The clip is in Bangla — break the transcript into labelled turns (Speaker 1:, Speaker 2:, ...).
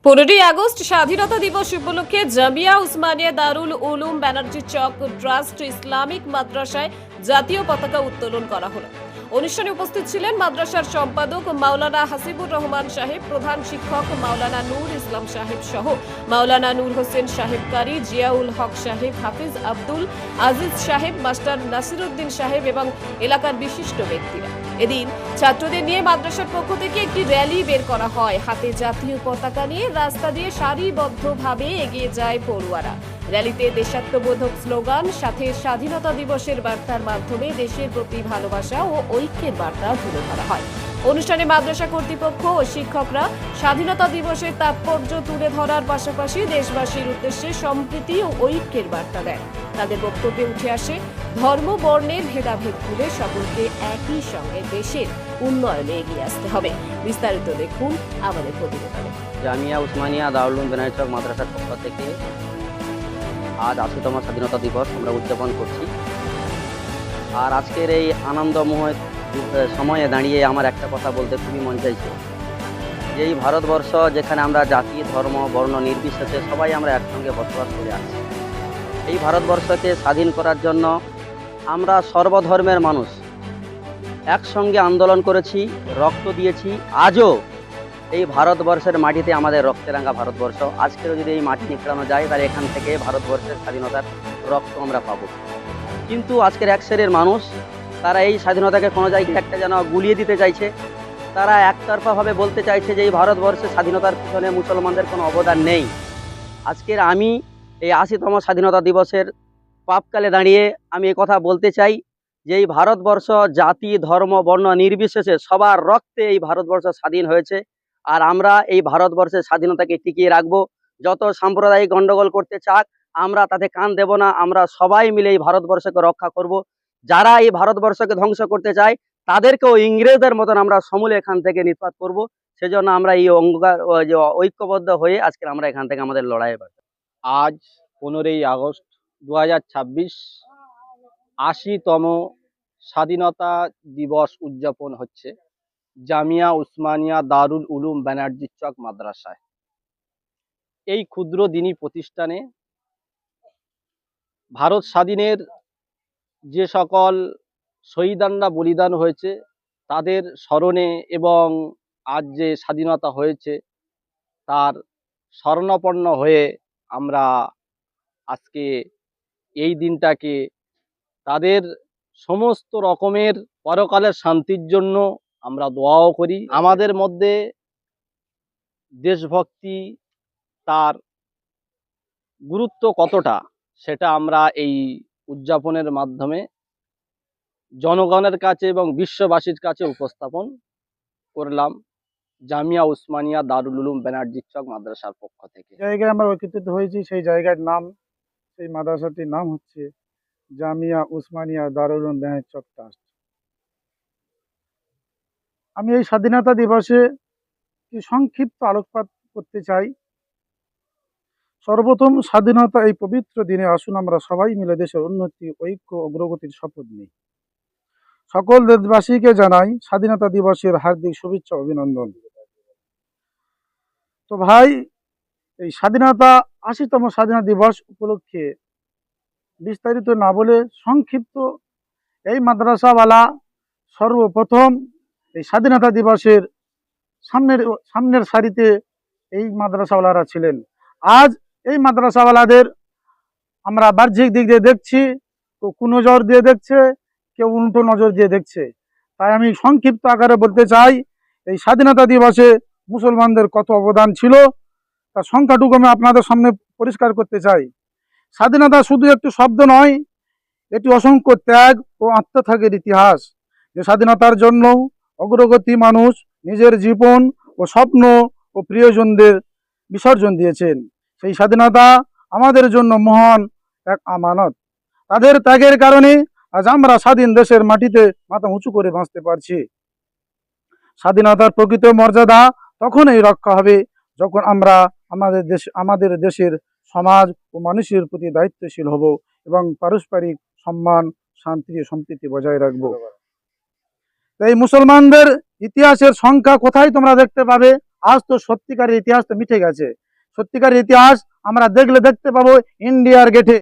Speaker 1: 15ই আগস্ট স্বাধীনতা দিবস উপলক্ষে জামিয়া উসমানিয়া দারুল উলুম ব্যানার্জি চক ট্রাস্ট ইসলামিক মাদ্রাসায় জাতীয় পতাকা উত্তোলন করা হলো। অনুষ্ঠানে উপস্থিত ছিলেন মাদ্রাসার সম্পাদক মাওলানা হাসিবুর রহমান সাহেব, প্রধান শিক্ষক মাওলানা নূর ইসলাম সাহেব সহ মাওলানা নূর হোসেন সাহেব কারি, জিয়াউল হক সাহেব, হাফিজ আব্দুল আজিজ সাহেব, মাস্টার নাসিরউদ্দিন সাহেব এবং এলাকার বিশিষ্ট ব্যক্তিরা। এদিন ছাত্রদের নিয়ে মাদ্রাসার পক্ষ থেকে একটি র্যালি বের করা হয়। হাতে জাতীয় পতাকা নিয়ে রাস্তা দিয়ে সারিবদ্ধভাবে এগিয়ে যায় পড়ুয়ারা। র্যালিতে দেশাত্মবোধক স্লোগান, সাথে স্বাধীনতা দিবসের বার্তার মাধ্যমে দেশের প্রতি ভালোবাসা ও ঐক্যের বার্তা তুলে ধরা হয়। অনুষ্ঠানে মাদ্রাসা কর্তৃপক্ষ ও শিক্ষকরা স্বাধীনতা দিবসের তাৎপর্য তুলে ধরার পাশাপাশি দেশবাসীর উদ্দেশ্যে সম্প্রীতি ও ঐক্যের বার্তা দেন। তাদের বক্তব্যে উঠে আসে ধর্ম বর্ণের ভেদাভেদ ভুলে সকলকে একই সঙ্গে দেশের উন্নয়নে এগিয়ে আসতে হবে। বিস্তারিত দেখুন আমাদের প্রতিবেদনে।
Speaker 2: জামিয়া উসমানিয়া দারুল উলুম ব্যানার্জি চক মাদ্রাসার পক্ষ থেকে আজ ৮০তম স্বাধীনতা দিবস আমরা উদযাপন করছি। আর আজকের এই আনন্দময় সময়ে দাঁড়িয়ে আমার একটা কথা বলতে খুবই মন চাইছে যে এই ভারতবর্ষ, যেখানে আমরা জাতি ধর্ম বর্ণ নির্বিশেষে সবাই আমরা একসঙ্গে বসবাস করে আছি, এই ভারতবর্ষকে স্বাধীন করার জন্য আমরা সর্বধর্মের মানুষ একসঙ্গে আন্দোলন করেছি, রক্ত দিয়েছি। আজও এই ভারতবর্ষের মাটিতে আমাদের রক্তে রাঙা ভারতবর্ষ, আজকেও যদি এই মাটি নিকড়ানো যায় তাহলে এখান থেকে ভারতবর্ষের স্বাধীনতার রক্ত আমরা পাবো। কিন্তু আজকের এক শ্রেণীর মানুষ, তারা এই স্বাধীনতাকে কোনো জায়গায় একটা যেন গুলিয়ে দিতে চাইছে। তারা একতরফাভাবে বলতে চাইছে যে এই ভারতবর্ষের স্বাধীনতার পিছনে মুসলমানদের কোনো অবদান নেই। আজকের আমি এই ৮০তম স্বাধীনতা দিবসের পাপকালে দাঁড়িয়ে আমি এই কথা বলতে চাই যে এই ভারতবর্ষ জাতি ধর্ম বর্ণ নির্বিশেষে সবার রক্তে এই ভারতবর্ষ স্বাধীন হয়েছে। আর আমরা এই ভারতবর্ষের স্বাধীনতাকে টিকিয়ে রাখবো। যত সাম্প্রদায়িক গণ্ডগোল করতে চাক আমরা তাতে কান দেব না। আমরা সবাই মিলে এই ভারতবর্ষকে রক্ষা করব। যারা এই ভারতবর্ষকে ধ্বংস করতে চায় তাদেরকেও ইংরেজদের মতন আমরা সমূলে এখান থেকে নিপাত করব। সেজন্য আমরা এই ঐক্যবদ্ধ হয়ে আজকে আমরা এখান থেকে আমাদের লড়াই।
Speaker 3: আজ 15ই আগস্ট 2026 ৮০তম স্বাধীনতা দিবস উদযাপন হচ্ছে জামিয়া উসমানিয়া দারুল উলুম ব্যানার্জি চক মাদ্রাসায়। এই ক্ষুদ্র দিনী প্রতিষ্ঠানে ভারত স্বাধীনের যে সকল শহীদানরা বলিদান হয়েছে তাদের স্মরণে এবং আজ যে স্বাধীনতা হয়েছে তার স্মরণাপন্ন হয়ে আমরা আজকে এই দিনটাকে তাদের সমস্ত রকমের পরকালের শান্তির জন্য আমরা দোয়াও করি। আমাদের মধ্যে দেশভক্তি তার গুরুত্ব কতটা সেটা আমরা এই উদযাপনের মাধ্যমে জনগণের কাছে এবং বিশ্ববাসীর কাছে উপস্থাপন করলাম জামিয়া উসমানিয়া দারুল উলুম ব্যানার্জি চক মাদ্রাসার পক্ষ থেকে।
Speaker 4: জায়গায় আমরা একত্রিত হয়েছি, সেই জায়গার নাম, সেই মাদ্রাসাটির নাম হচ্ছে জামিয়া উসমানিয়া দারুল উলুম ব্যানার্জি চক ট্রাস্ট। আমি এই স্বাধীনতা দিবসে কি সংক্ষিপ্ত আলোকপাত করতে চাই। সর্বপ্রথম, স্বাধীনতা এই পবিত্র দিনে আসুন আমরা সবাই মিলে দেশের উন্নতি ঐক্য অগ্রগতির শপথ নিই। সকল দেশবাসীকে জানাই স্বাধীনতা দিবসের হার্দিক শুভেচ্ছা অভিনন্দন। তো ভাই, এই স্বাধীনতা ৮০তম স্বাধীনতা দিবস উপলক্ষে বিস্তারিত না বলে সংক্ষিপ্ত, এই মাদ্রাসাওয়ালা সর্বপ্রথম এই স্বাধীনতা দিবসের সামনের সারিতে এই মাদ্রাসাওয়ালারা ছিলেন। আজ এই মাদ্রাসাওয়ালাদের আমরা বাহ্যিক দিক দিয়ে দেখছি, কেউ কুনজর দিয়ে দেখছে, কেউ উল্টো নজর দিয়ে দেখছে। তাই আমি সংক্ষিপ্ত আকারে বলতে চাই এই স্বাধীনতা দিবসে মুসলমানদের কত অবদান ছিল তার সংখ্যাটুকু আমি আপনাদের সামনে পরিষ্কার করতে চাই। স্বাধীনতা শুধু একটি শব্দ নয়, এটি অসংখ্য ত্যাগ ও আত্মত্যাগের ইতিহাস। যে স্বাধীনতার জন্য অগ্রগতি মানুষ নিজের জীবন ও স্বপ্ন ও প্রিয়জনদের বিসর্জন দিয়েছেন। সেই স্বাধীনতা আমাদের জন্য মহান এক আমানত। তাদের ত্যাগের কারণে আজ আমরা স্বাধীন দেশের মাটিতে মাথা উঁচু করে বাঁচতে পারছি। স্বাধীনতার প্রকৃত মর্যাদা তখনই রক্ষা হবে যখন আমরা আমাদের দেশের সমাজ ও মানুষের প্রতি দায়িত্বশীল হব এবং পারস্পরিক সম্মান শান্তি ও সম্প্রীতি বজায় রাখব। এই মুসলমানদের ইতিহাসের সংখ্যা কোথায় তোমরা দেখতে পাবে? আজ তো সত্যিকারের ইতিহাস তো মিটে গেছে। সত্যিকারের ইতিহাস আমরা দেখলে দেখতে পাবো ইন্ডিয়ার গেটে।